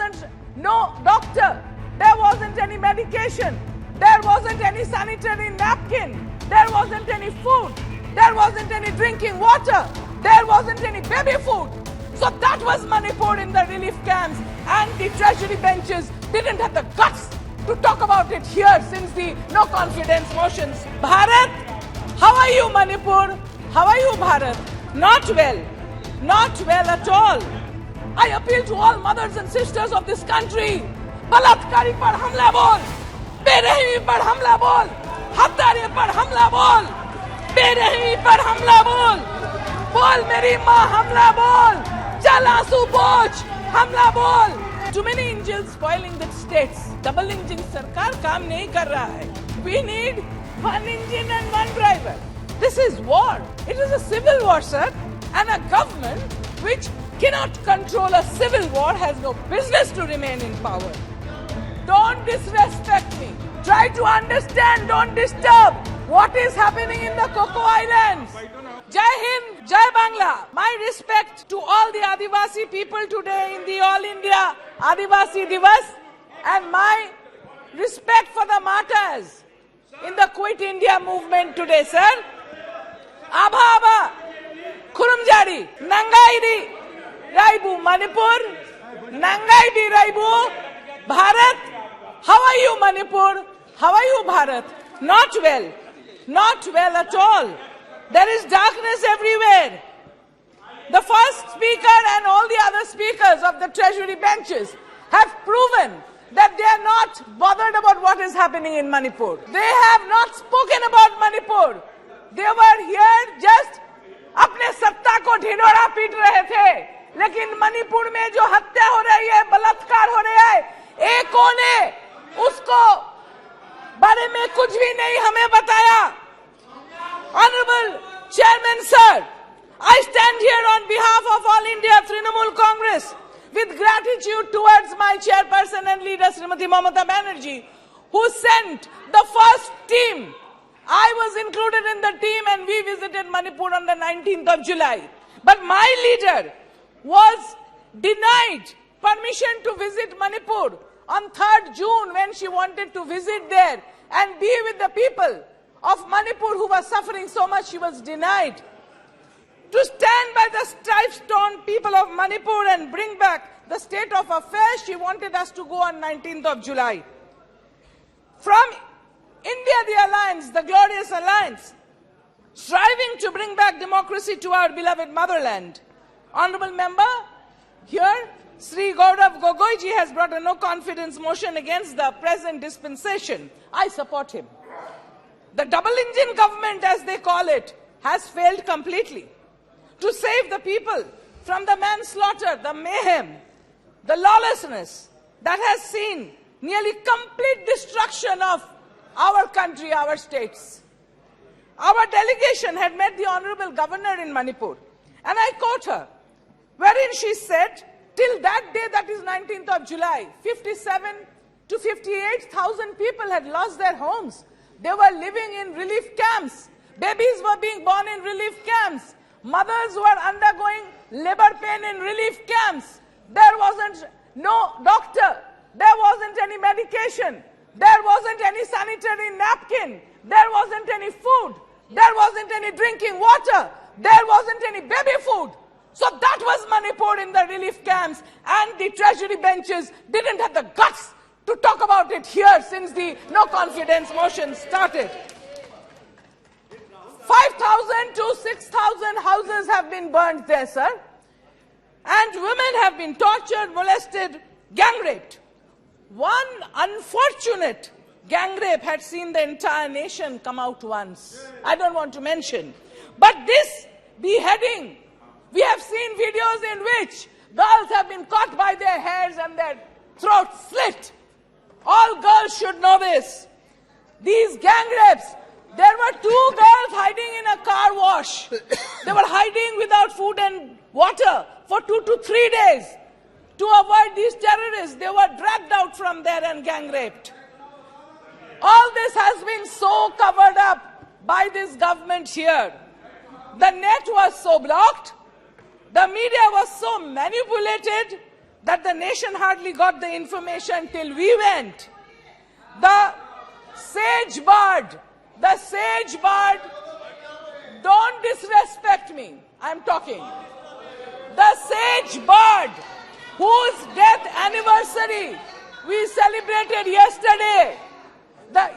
wasn't no doctor. There wasn't any medication. There wasn't any sanitary napkin. There wasn't any food. There wasn't any drinking water. There wasn't any baby food. So that was Manipur in the relief camps, and the treasury benches didn't have the guts to talk about it here since the no confidence motions. Bharat, how are you, Manipur? How are you, Bharat? Not well. Not well at all. I appeal to all mothers and sisters of this country. बलात्कारी पर हमला बोल, बेरहमी पर हमला बोल, हत्यारे पर हमला बोल, बेरहमी पर हमला बोल, बोल मेरी माँ हमला बोल, चल आंसू पोंछ, हमला बोल. Too many engines spoiling the states. Double engine सरकार काम नहीं कर रहा है. We need one engine and one driver. This is war. It is a civil war, sir. And a government which cannot control a civil war has no business to remain in power. Don't disrespect me. Try to understand, don't disturb what is happening in the Coco Islands. Jai Hind, Jai Bangla. My respect to all the Adivasi people today in the All India Adivasi Divas, and my respect for the martyrs in the Quit India movement today, sir. Abha Abha, Kurumjari, Nangaidi, Raibu, Manipur, Nangaidi, Raibu, Bharat. How are you, Manipur? How are you, Bharat? Not well. Not well at all. There is darkness everywhere. The first speaker and all the other speakers of the treasury benches have proven that they are not bothered about what is happening in Manipur. They have not spoken about Manipur. They were here just अपने सत्ता को ढिंढोरा पीट रहे थे, लेकिन मणिपुर में जो हत्या हो रही है, बलात्कार हो रहा है, एको ने उसको बारे में कुछ भी नहीं हमें बताया. Honorable Chairman Sir, I stand here on behalf of All India Trinamool Congress with gratitude towards my chairperson and leader Srimati Mamata Banerjee, who sent the first team. I was included in the team and we visited Manipur on the 19th of July. But my leader was denied permission to visit Manipur on 3rd June when she wanted to visit there and be with the people of Manipur who were suffering so much. She was denied. To stand by the strife-torn people of Manipur and bring back the state of affairs, she wanted us to go on 19th of July. From India, the alliance, the glorious alliance, striving to bring back democracy to our beloved motherland. Honorable member, here Sri Gaurav Gogoiji has brought a no confidence motion against the present dispensation. I support him. The double engine government, as they call it, has failed completely to save the people from the manslaughter, the mayhem, the lawlessness that has seen nearly complete destruction of our country, our states. Our delegation had met the Honorable Governor in Manipur, and I quote her, wherein she said, till that day, that is 19th of July, 57 to 58,000 people had lost their homes. They were living in relief camps. Babies were being born in relief camps. Mothers were undergoing labor pain in relief camps. There wasn't no doctor. There wasn't any medication. There wasn't any sanitary napkin. There wasn't any food. There wasn't any drinking water. There wasn't any baby food. So that was Manipur in the relief camps, and the treasury benches didn't have the guts to talk about it here since the no confidence motion started. 5,000 to 6,000 houses have been burned there, sir. And women have been tortured, molested, gang raped. One unfortunate gang rape had seen the entire nation come out once. I don't want to mention. But this beheading, we have seen videos in which girls have been caught by their hairs and their throats slit. All girls should know this. These gang rapes, there were 2 girls hiding in a car wash. They were hiding without food and water for 2 to 3 days. To avoid these terrorists, they were dragged out from there and gang raped. All this has been so covered up by this government here. The net was so blocked. The media was so manipulated. that the nation hardly got the information till we went. The sage bird, don't disrespect me, I'm talking. The sage bird, whose death anniversary we celebrated yesterday.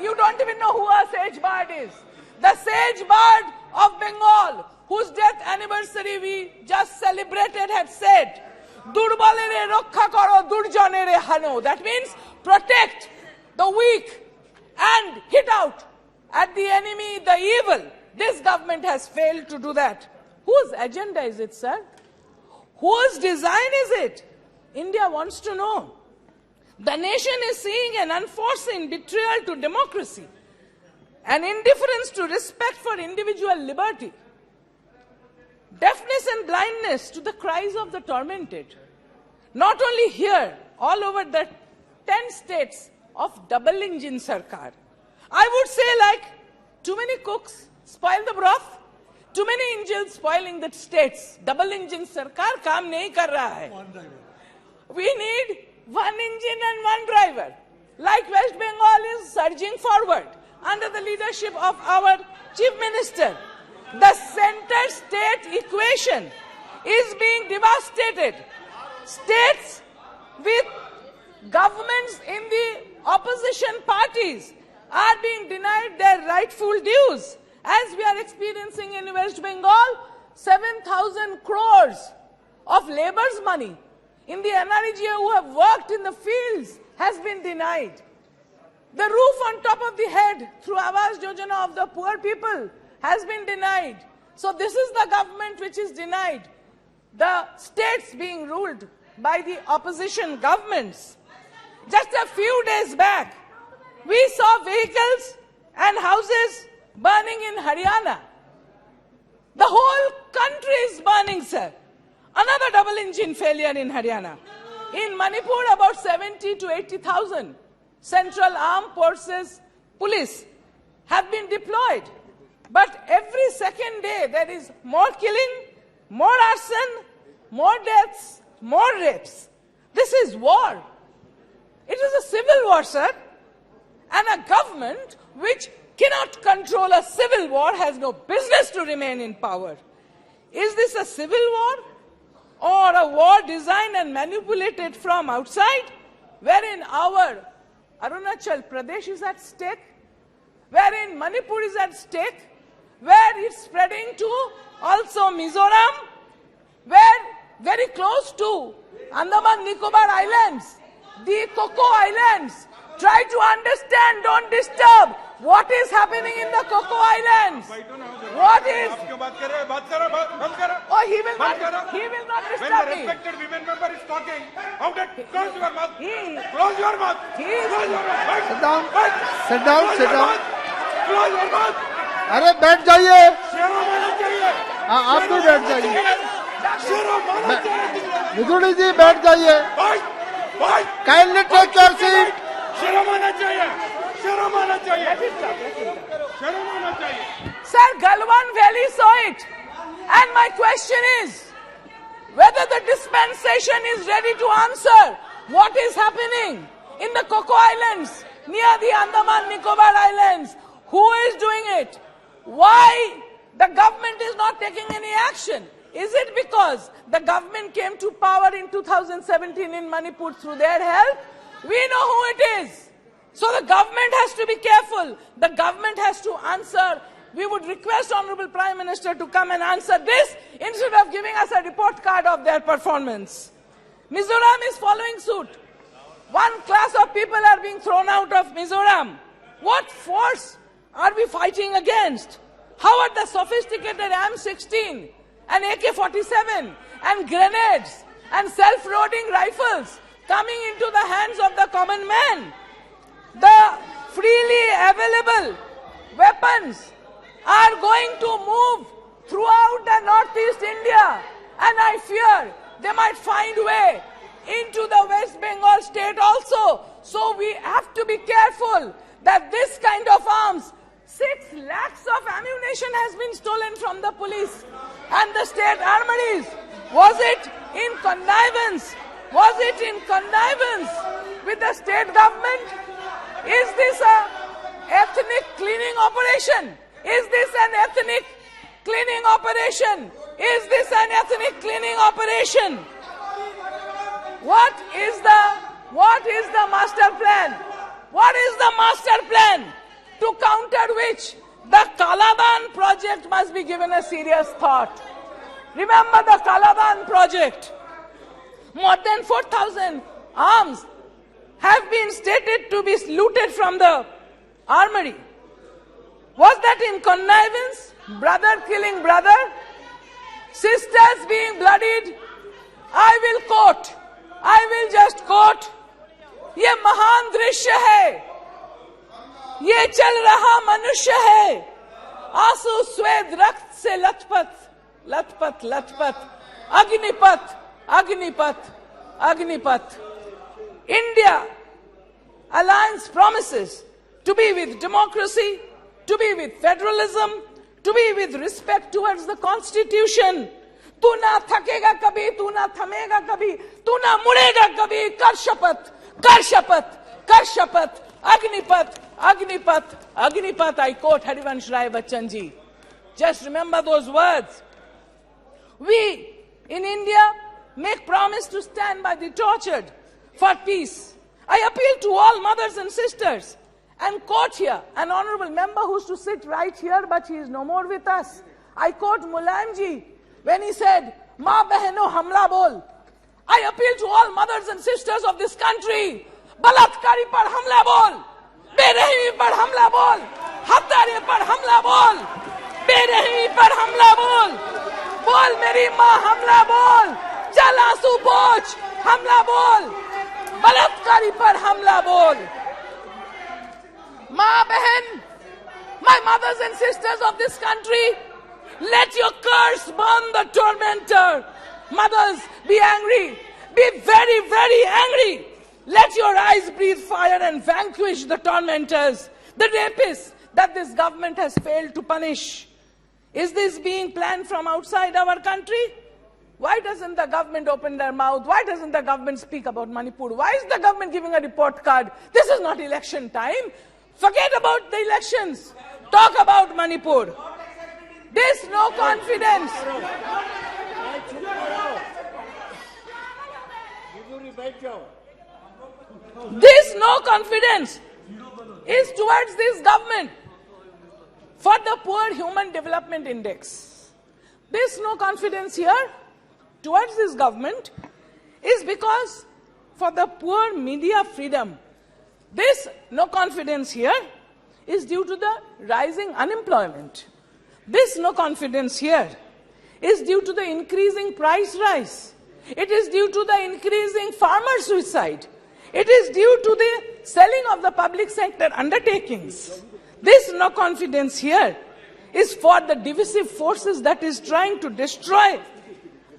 You don't even know who a sage bird is. The sage bird of Bengal, whose death anniversary we just celebrated, had said, Durbalere rokha karo, durjanere hano. That means protect the weak and hit out at the enemy, the evil. This government has failed to do that. Whose agenda is it, sir? Whose design is it? India wants to know. The nation is seeing an unforeseen betrayal to democracy, an indifference to respect for individual liberty, deafness and blindness to the cries of the tormented. Not only here, all over the 10 states of double-engine sarkar. I would say, like, too many cooks spoil the broth, too many engines spoiling the states. Double-engine sarkar kaam nahi kar raha hai. We need one engine and one driver. Like West Bengal is surging forward under the leadership of our Chief Minister. The center-state equation is being devastated. States with governments in the opposition parties are being denied their rightful dues. As we are experiencing in West Bengal, 7,000 crores of labor's money in the NREGA who have worked in the fields has been denied. The roof on top of the head through Awas Yojana of the poor people has been denied. So this is the government which is denied. The states being ruled by the opposition governments. Just a few days back, we saw vehicles and houses burning in Haryana. The whole country is burning, sir. Another double-engine failure in Haryana. In Manipur, about 70 to 80,000 Central Armed Forces police have been deployed. But every second day, there is more killing, more arson, more deaths, more rapes. This is war. It is a civil war, sir. And a government which cannot control a civil war has no business to remain in power. Is this a civil war? Or a war designed and manipulated from outside, wherein our Arunachal Pradesh is at stake, wherein Manipur is at stake, where it's spreading to also Mizoram, where very close to Andaman Nicobar Islands, the Cocoa Islands. Try to understand, don't disturb what is happening in the Cocoa Islands. What is? Oh, he will not disturb me. When the respected women member is talking, how that close your mouth? Close your mouth. Close your mouth. Sit down. Sit down. Sit down. Close your mouth. अरे बैठ जाइए. शर्म आना चाहिए. हाँ आप भी बैठ जाइए. शर्म आना चाहिए. मिथुनी जी बैठ जाइए. Kindly take your seat. शर्म आना चाहिए. शर्म आना चाहिए. शर्म आना चाहिए. Sir, Galwan Valley saw it. And my question is, whether the dispensation is ready to answer what is happening in the Cocoa Islands, near the Andaman Nicobar Islands. Who is doing it? Why the government is not taking any action? Is it because the government came to power in 2017 in Manipur through their help? We know who it is. So the government has to be careful. The government has to answer. We would request Honorable Prime Minister to come and answer this instead of giving us a report card of their performance. Mizoram is following suit. One class of people are being thrown out of Mizoram. What force are we fighting against? How are the sophisticated M16 and AK-47 and grenades and self-loading rifles coming into the hands of the common man? The freely available weapons are going to move throughout the northeast India, and I fear they might find way into the West Bengal state also. So we have to be careful that this kind of arms, 6 lakhs of ammunition has been stolen from the police and the state armories. Was it in connivance Was it in connivance with the state government? Is this an ethnic cleaning operation? Is this an ethnic cleaning operation? Is this an ethnic cleaning operation? What is the master plan? What is the master plan to counter which the Kalaban project must be given a serious thought? Remember the Kalaban project. More than 4,000 arms have been stated to be looted from the armory. Was that in connivance? Brother killing brother? Sisters being bloodied? I will just quote. ये महान दृश्य है, ये चल रहा मनुष्य है, आंसू स्वेद रक्त से लथपथ, लथपथ, लथपथ, Agnipath, Agnipath, Agnipath. India alliance promises to be with democracy, to be with federalism, to be with respect towards the constitution. तू ना थकेगा कभी, तू ना थमेगा कभी, तू ना मुड़ेगा कभी. कर शपथ, कर शपथ, कर शपथ. Agnipath, Agnipath, Agnipath. I quote Harivansh Rai Bachchan ji. Just remember those words. We in India make promise to stand by the tortured for peace. I appeal to all mothers and sisters and quote here an honorable member who used to sit right here, but he is no more with us. I quote Mulayam ji when he said, "Ma behno hamla bol." I appeal to all mothers and sisters of this country. बलात्कारी पर हमला बोल, बेरहमी पर हमला बोल, हत्यारे पर हमला बोल, बेरहमी पर हमला बोल, बोल मेरी माँ हमला बोल, चल आंसू पोंछ हमला बोल, बलात्कारी पर हमला बोल. माँ बहन, my mothers and sisters of this country, let your curse burn the tormentor. Mothers, be angry, be very, very angry. Let your eyes breathe fire and vanquish the tormentors, the rapists that this government has failed to punish. Is this being planned from outside our country? Why doesn't the government open their mouth? Why doesn't the government speak about Manipur? Why is the government giving a report card? This is not election time. Forget about the elections. Talk about Manipur. This no confidence. This no confidence is towards this government for the Poor Human Development Index. This no confidence here towards this government is because for the poor media freedom. This no confidence here is due to the rising unemployment. This no confidence here is due to the increasing price rise. It is due to the increasing farmer suicide. It is due to the selling of the public sector undertakings. This no confidence here is for the divisive forces that is trying to destroy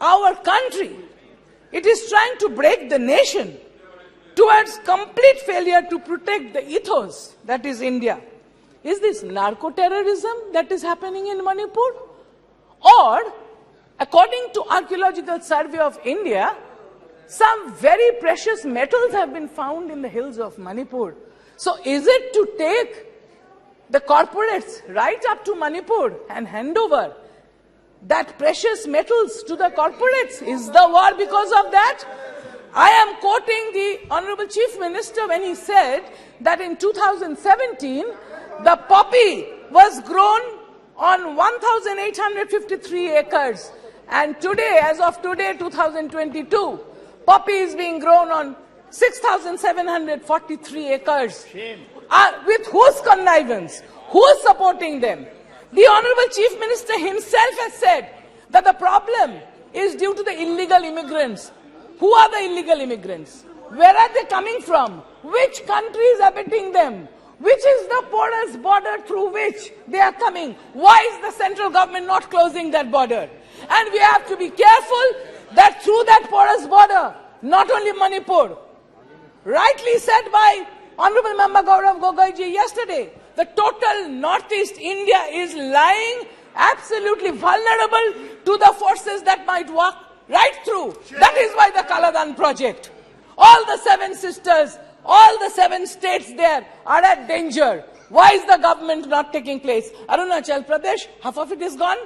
our country. It is trying to break the nation towards complete failure to protect the ethos that is India. Is this narco-terrorism that is happening in Manipur? Or, according to Archaeological Survey of India, some very precious metals have been found in the hills of Manipur. So is it to take the corporates right up to Manipur and hand over that precious metals to the corporates? Is the war because of that? I am quoting the Honorable Chief Minister when he said that in 2017, the poppy was grown on 1,853 acres. And today, as of today, 2022, poppy is being grown on 6,743 acres. With whose connivance? Who is supporting them? The Honorable Chief Minister himself has said that the problem is due to the illegal immigrants. Who are the illegal immigrants? Where are they coming from? Which country is abetting them? Which is the porous border through which they are coming? Why is the central government not closing that border? And we have to be careful that through that porous border, not only Manipur, rightly said by Honorable Member Gaurav Gogoi yesterday, the total Northeast India is lying absolutely vulnerable to the forces that might right through. That is why the Kaladan project. All the 7 sisters, all the 7 states there are at danger. Why is the government not taking place? Arunachal Pradesh, half of it is gone.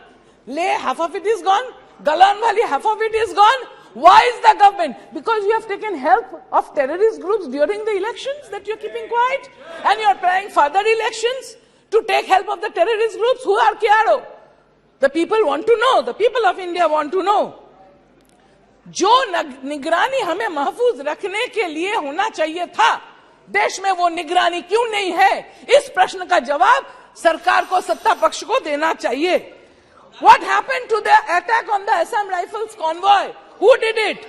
Leh, half of it is gone. Galan Valley, half of it is gone. Why is the government? Because you have taken help of terrorist groups during the elections that you're keeping quiet. And you're trying further elections to take help of the terrorist groups. Who are Kiaro? The people want to know. The people of India want to know. जो निगरानी हमें महफूज रखने के लिए होना चाहिए था, देश में वो निगरानी क्यों नहीं है? इस प्रश्न का जवाब सरकार को, सत्ता पक्ष को देना चाहिए. What happened to the attack on the Assam Rifles convoy? Who did it?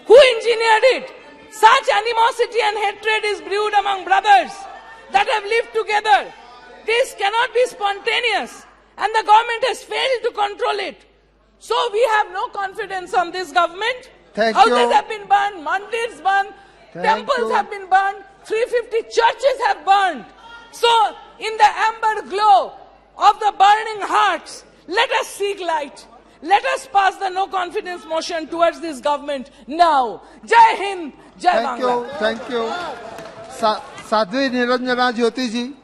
Who engineered it? Such animosity and hatred is brewed among brothers that have lived together. This cannot be spontaneous, and the government has failed to control it. So we have no confidence on this government. Houses have been burned, mandirs burned, temples have been burned, 350 churches have burned. So in the amber glow of the burning hearts, let us seek light. Let us pass the no confidence motion towards this government now. Jai Hind, Jai Bangla. Thank you. Sadhvi Niranjana Jyoti ji.